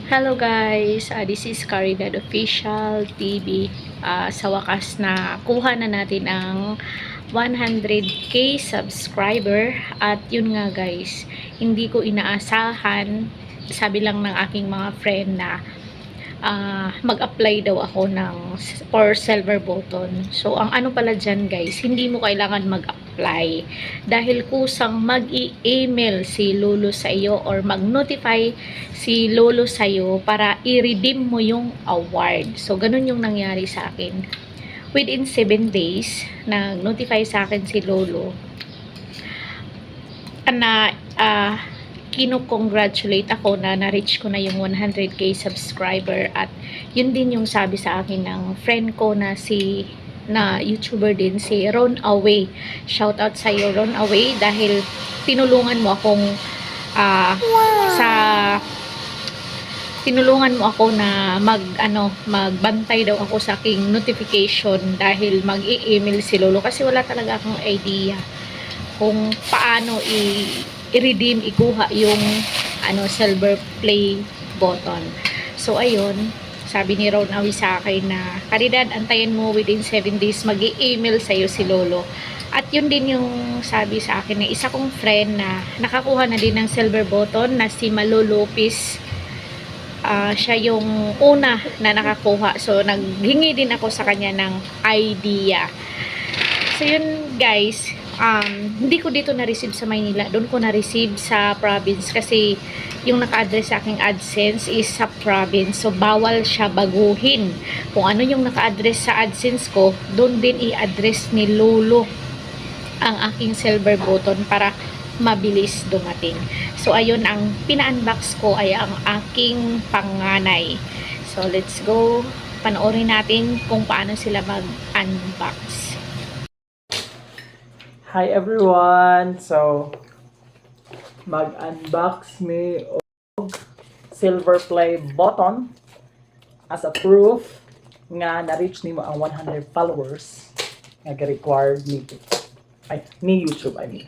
Hello guys, this is Caridad Official TV. Sa wakas na kuha na natin ang 100k subscriber at yun nga guys, hindi ko inaasahan, sabi lang ng aking mga friend na mag-apply daw ako ng or silver button. So, ang ano pala dyan guys, hindi mo kailangan mag-apply dahil kusang mag-i-email si Lolo sa iyo or mag-notify si Lolo sa iyo para i-redeem mo yung award. So, ganun yung nangyari sa akin. Within 7 days, nag-notify sa akin si Lolo na kino-congratulate ako na na-reach ko na yung 100k subscriber at yun din yung sabi sa akin ng friend ko na YouTuber din, si Ron Away. Shout out sa iyo Ron Away dahil tinulungan mo akong tinulungan mo ako na magbantay daw ako sa aking notification dahil mag-i-email si Lolo kasi wala talaga akong idea kung paano i-redeem, ikuha yung silver play button. So ayun, sabi ni Ron Awi sa akin na Caridad, antayin mo within 7 days mag-i-email sa'yo si Lolo. At yun din yung sabi sa akin ng isa kong friend na nakakuha na din ng silver button na si Malo Lopez. Siya yung una na nakakuha. So naghingi din ako sa kanya ng idea. So yun guys, hindi ko dito na-receive sa Maynila, doon ko na-receive sa province kasi yung naka-address sa aking AdSense is sa province, so bawal siya baguhin. Kung ano yung naka-address sa AdSense ko, doon din i-address ni Lolo ang aking silver button para mabilis dumating. So ayun, ang pina-unbox ko ay ang aking panganay. So let's go, panoorin natin kung paano sila mag-unbox. Hi everyone! So, mag-unbox me og silver play button as a proof nga na-reach nimo ang 100 followers nga required ni YouTube, I mean.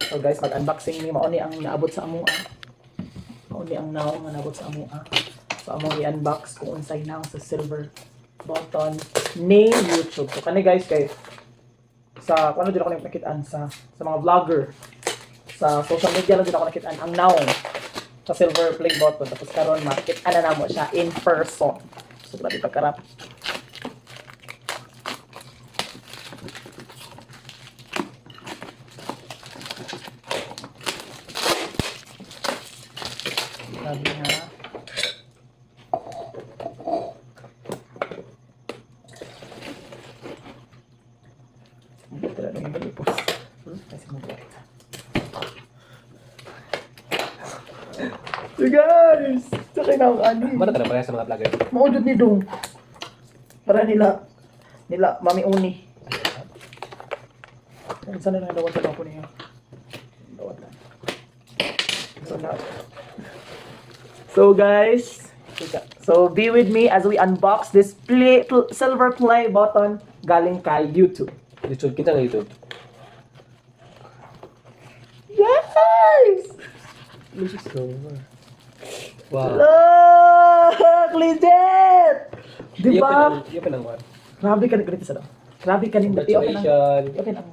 So guys, mag-unboxing ni mao ni ang naabot sa amoa. Mao ni ang now nga naabot sa amoa. So amo i-unbox kung unsay now sa silver button ni YouTube. So kani guys kay sa ano din ako nakitaan sa mga vlogger sa social media lang din ako nakitaan ang now sa silver play button, tapos karon makita na namo siya in person. So grabe pagkarap. Grabe nga. So guys, sakay na ang ani. Mana ka na pala sa mga vlogger? Maudod ni Dong. Para nila Mami Uni. Sana na dawat ako niya. Dawat na. So guys, so be with me as we unbox this silver play button galing kay YouTube. YouTube, kita na YouTube. Yes! This is silver. Wow. Look! Legit! Diba? Iya pa nang what? Grabe ka ganito sa daw. Grabe ka rin. Congratulations. Okay lang.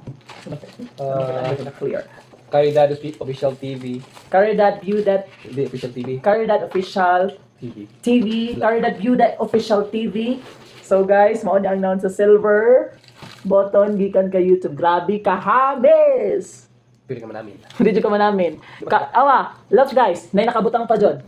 Clear. Caridad Official TV. Caridad View That Hindi, Official TV. Caridad Official TV. TV. Caridad View That Official TV. So guys, mao ni ang noun sa silver button gikan kay YouTube. Grabe ka habis. Pili ka man namin. Hindi ka man namin. Look guys, nay nakabutang pa jud.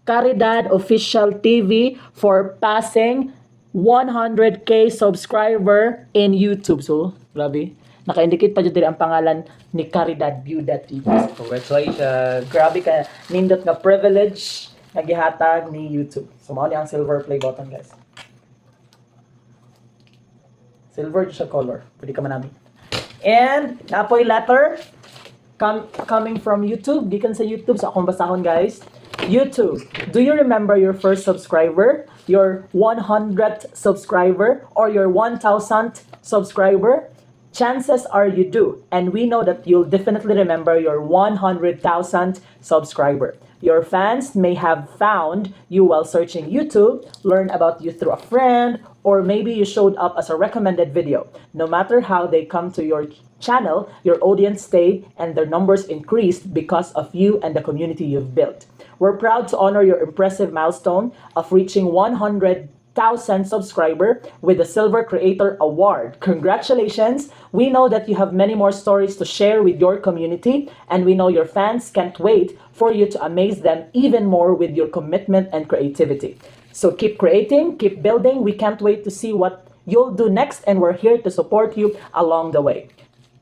Caridad Official TV for passing 100k subscriber in YouTube. So, grabe. Naka-indicate pa dyan ang pangalan ni Caridad View That TV. Congratulations. Grabe ka, nindot nga privilege na gihatag ni YouTube. So, mao ni ang silver play button, guys. Silver siya color. Pwede ka manami. And, napoy letter coming from YouTube. Gikan sa YouTube. So, akong basahon, guys. YouTube, do you remember your first subscriber, your 100th subscriber, or your 1,000th subscriber? Chances are you do, and we know that you'll definitely remember your 100,000th subscriber. Your fans may have found you while searching YouTube, learn about you through a friend, or maybe you showed up as a recommended video. No matter how they come to your channel, your audience stayed and their numbers increased because of you and the community you've built. We're proud to honor your impressive milestone of reaching 100,000 subscriber with the Silver Creator Award. Congratulations! We know that you have many more stories to share with your community, and we know your fans can't wait for you to amaze them even more with your commitment and creativity. So keep creating, keep building. We can't wait to see what you'll do next, and we're here to support you along the way.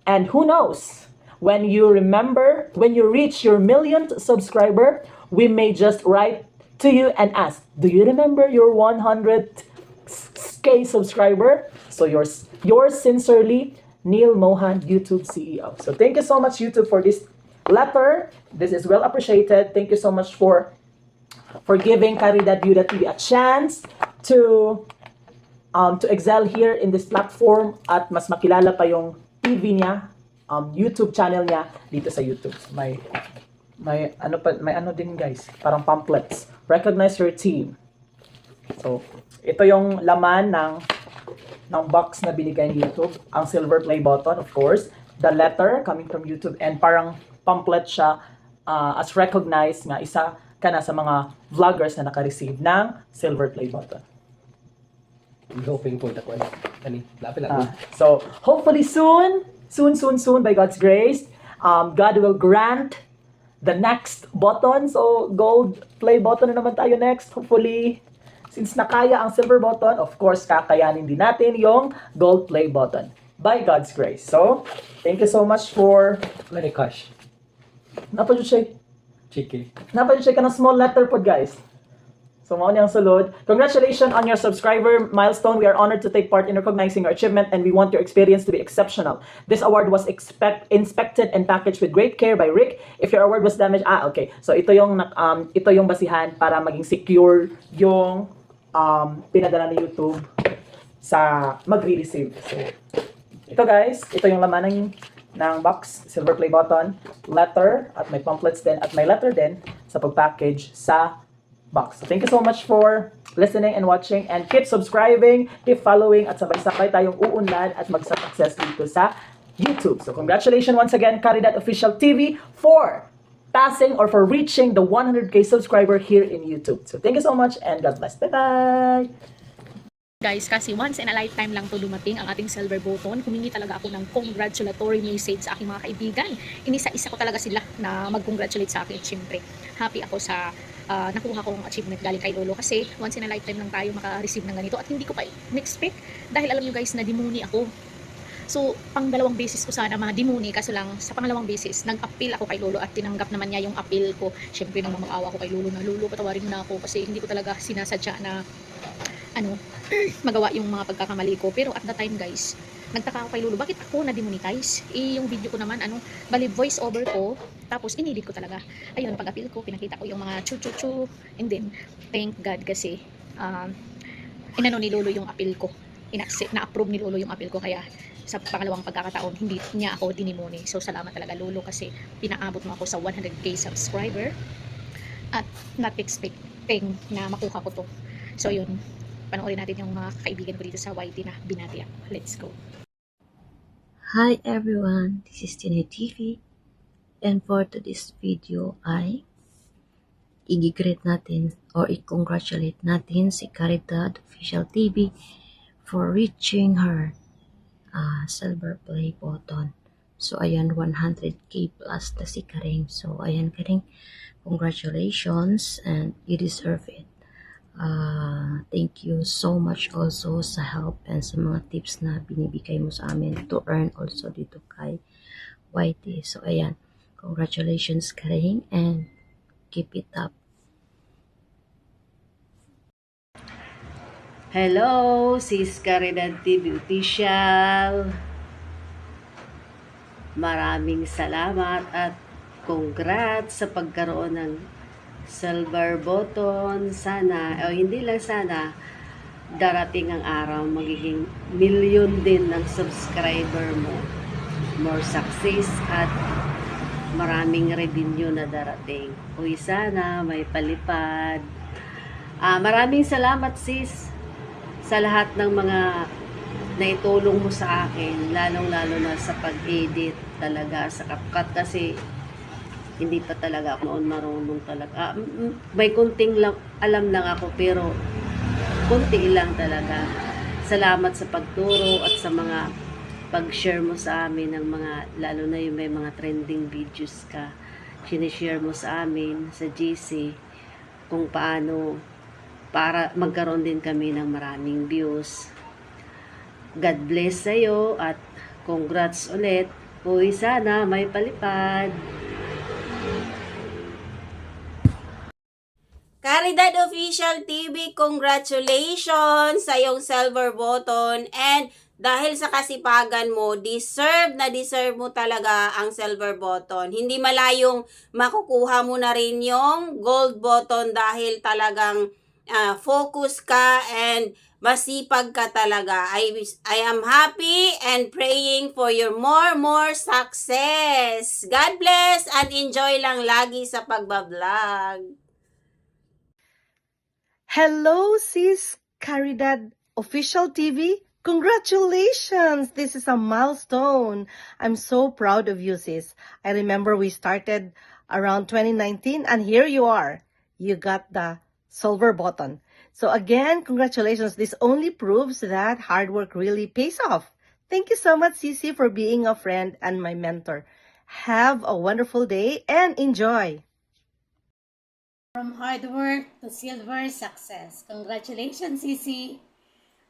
And who knows, when you reach your millionth subscriber, we may just write to you and ask, do you remember your 100K subscriber? So yours sincerely, Neil Mohan, YouTube CEO. So thank you so much, YouTube, for this letter. This is well appreciated. Thank you so much for giving Caridad Viuda TV a chance to excel here in this platform at mas makilala pa yung TV niya, YouTube channel niya dito sa YouTube. May ano din guys, parang pamphlets. Recognize your team. So, ito yung laman ng box na binigay ni YouTube. Ang silver play button, of course. The letter coming from YouTube, and parang pamphlet siya as recognized nga isa ka na sa mga vloggers na naka-receive ng silver play button. I'm hoping for that one. Lapit lang. So, hopefully soon, by God's grace, God will grant the next button. So, gold play button na naman tayo next. Hopefully, since nakaya ang silver button, of course, kakayanin din natin yung gold play button. By God's grace. So, thank you so much for... Very cash. Napadyo Cheeky. ka ng small letter po, guys. So, mao niyang sulod. Congratulations on your subscriber milestone. We are honored to take part in recognizing your achievement, and we want your experience to be exceptional. This award was inspected and packaged with great care by Rick. If your award was damaged, okay. So, ito yung basihan para maging secure yung pinadala ni YouTube sa magre-receive. So, ito guys, ito yung laman ng box, silver play button, letter, at may pamphlets din, at may letter din sa pag-package sa box. So thank you so much for listening and watching, and keep subscribing, keep following, at sabay-sabay tayong uunlad at magsa-success dito sa YouTube. So congratulations once again, Caridad Official TV, for passing or for reaching the 100K subscriber here in YouTube. So thank you so much, and God bless. Bye-bye! Guys, kasi once in a lifetime lang to dumating ang ating silver button. Humingi talaga ako ng congratulatory message sa aking mga kaibigan. Inisa-isa ko talaga sila na mag-congratulate sa akin. Siyempre, happy ako sa nakuha kong achievement galing kay Lolo, kasi once in a lifetime lang tayo maka-receive ng ganito, at hindi ko pa in-expect, dahil alam nyo guys na demoni ako. So, pang dalawang beses ko sana ma-demoni, kaso lang sa pangalawang beses nag-appeal ako kay Lolo at tinanggap naman niya yung appeal ko. Siyempre, nang mag-awa ko kay Lolo na, Lolo, patawarin mo na ako kasi hindi ko talaga sinasadya na magawa yung mga pagkakamali ko. Pero at the time guys, nagtaka ako kay Lolo, bakit ako na-demonetize? Yung video ko naman, bali voice over ko, tapos inedit ko talaga. Ayun, pag-appeal ko, pinakita ko yung mga chu-chu-chu, and then, thank God kasi, inano ni Lolo yung appeal ko. Na-approve ni Lolo yung appeal ko, kaya sa pangalawang pagkakataon, hindi niya ako dinimoni. So, salamat talaga Lolo, kasi pinaabot mo ako sa 100K subscriber, at not expecting na makuha ko to. So, yun, panoorin natin yung mga kaibigan ko dito sa YT na binati ako. Let's go. Hi everyone, this is Tinay TV, and for today's video ay i-greet natin or i-congratulate natin si Caridad Official TV for reaching her silver play button. So ayan, 100K plus na si Karing. So ayan Karing, congratulations, and you deserve it. Thank you so much also sa help and sa mga tips na binibigay mo sa amin to earn also dito kay YT. So ayan, congratulations Karing, and keep it up. Hello, sis Caridad TV Official. Maraming salamat at congrats sa pagkaroon ng silver button. Sana, o hindi lang sana, darating ang araw magiging million din ng subscriber mo. More success at maraming revenue na darating. Uy, sana may palipad. Maraming salamat sis sa lahat ng mga naitulong mo sa akin, lalong-lalo na sa pag-edit talaga sa CapCut kasi hindi pa talaga ako noon marunong talaga. May kunting lang, alam lang ako pero kunti lang talaga. Salamat sa pagturo at sa mga pag-share mo sa amin ng mga, lalo na yung may mga trending videos ka, sinishare mo sa amin sa GC kung paano para magkaroon din kami ng maraming views. God bless sa'yo at congrats ulit. Uy, sana may palipad. Caridad Official TV, congratulations sa iyong silver button, and dahil sa kasipagan mo, deserve mo talaga ang silver button. Hindi malayong makukuha mo na rin yung gold button dahil talagang focus ka and masipag ka talaga. I am happy and praying for your more success. God bless and enjoy lang lagi sa pagbablog. Hello, sis Caridad Official TV. Congratulations! This is a milestone. I'm so proud of you, sis. I remember we started around 2019 and here you are. You got the silver button. So again, congratulations. This only proves that hard work really pays off. Thank you so much, Sisi, for being a friend and my mentor. Have a wonderful day and enjoy. From hard work to silver success. Congratulations, Sisi.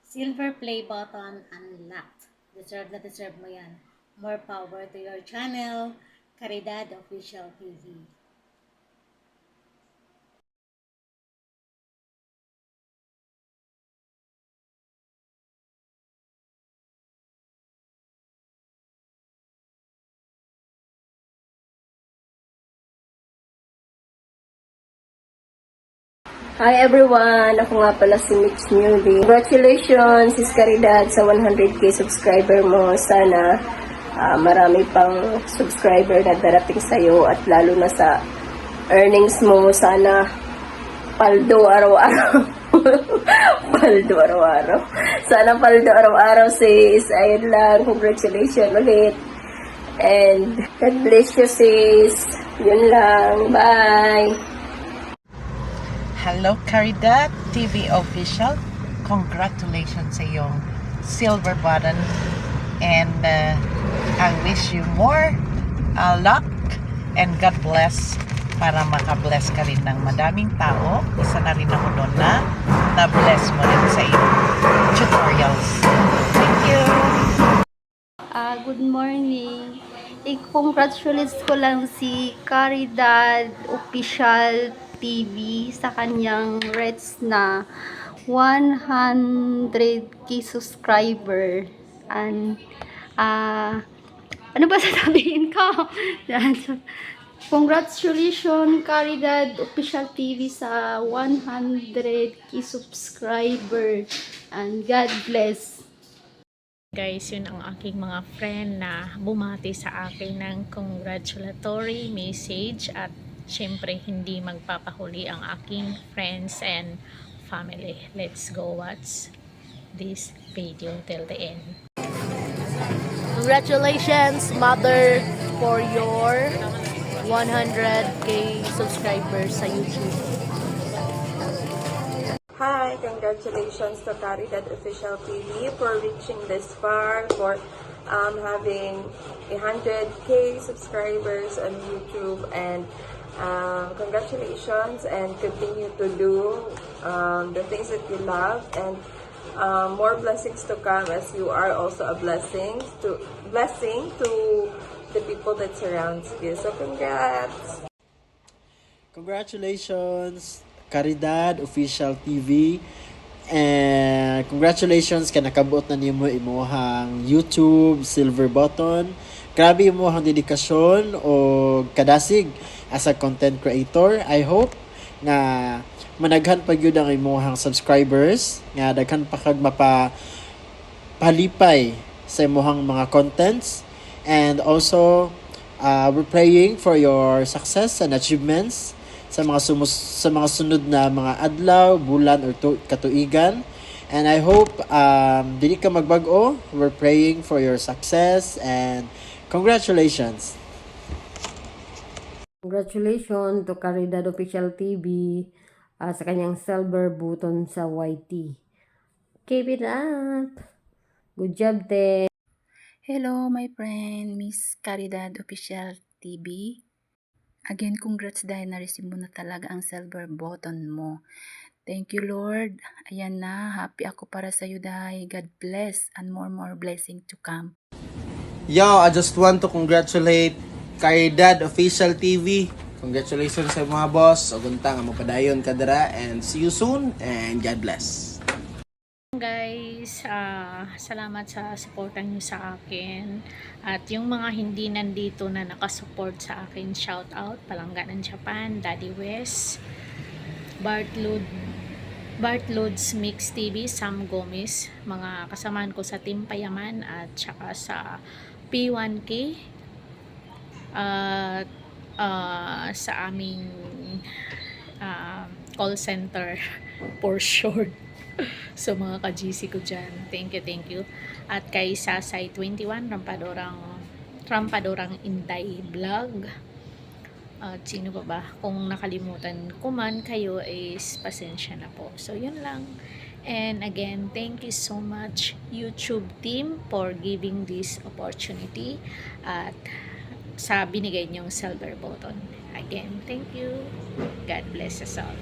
Silver play button unlocked. Deserve na deserve mo yan. More power to your channel, Caridad Official TV. Hi everyone! Ako nga pala si Mitch Newly. Congratulations, Sis Caridad, sa 100k subscriber mo. Sana marami pang subscriber na darating sa'yo at lalo na sa earnings mo. Sana paldo araw-araw. Paldo araw-araw. Sana paldo araw-araw, sis. Ayun lang. Congratulations ulit. And God bless you, sis. Yun lang. Bye! Hello, Caridad TV Official. Congratulations sa iyong silver button. And I wish you more luck and God bless para makabless ka rin ng madaming tao. Isa na rin ako doon na na-bless mo rin sa iyong tutorials. Thank you! Good morning. I-congratulate ko lang si Caridad Official TV sa kanyang reach na 100k subscriber. And ano ba sasabihin ko? Congratulations, Caridad Official TV sa 100k subscriber. And God bless. Guys, yun ang aking mga friend na bumati sa akin ng congratulatory message at syempre hindi magpapahuli ang aking friends and family. Let's go watch this video till the end. Congratulations, Mother, for your 100k subscribers sa YouTube. Hi, congratulations to Caridad Official TV for reaching this far, for having 100k subscribers on YouTube, and congratulations, and continue to do the things that you love, and more blessings to come as you are also a blessing to the people that surrounds you. So congrats! Congratulations, Caridad Official TV, and congratulations ka nakabuot na nimo imuhang YouTube silver button. Grabe imuhang dedikasyon o kadasig as a content creator. I hope nga managhan pa gyud ang imuhang subscribers, nga daghan pa kag palipay sa imuhang mga contents, and also We're praying for your success and achievements sa mga sunod na mga adlaw, bulan or katuigan. And I hope dili ka magbago. We're praying for your success and congratulations. Congratulations to Caridad Official TV sa kanyang silver button sa YT. Keep it up! Good job, te! Hello, my friend, Miss Caridad Official TV. Again, congrats dahil na-receive mo na talaga ang silver button mo. Thank you, Lord. Ayan na, happy ako para sa iyo dahil God bless and more blessing to come. Yo, I just want to congratulate Caridad Official TV. Congratulations sa mga boss. Ugunta nga mapadayon ka dira and see you soon and God bless. Guys, salamat sa supportan nyo sa akin. At yung mga hindi nandito na nakasupport sa akin, shout out, Palangganan Japan, Daddy West, Bartlods Mix TV, Sam Gomez, mga kasamaan ko sa Team Payaman at saka sa P1K at sa aming call center for short. So mga ka-GC ko dyan, thank you. At kay Sasay 21, Rampadorang Inday Vlog. At sino ba? Kung nakalimutan ko man kayo is pasensya na po. So yun lang. And again, thank you so much YouTube team for giving this opportunity at sa binigay niyong silver button. Again, thank you. God bless us all.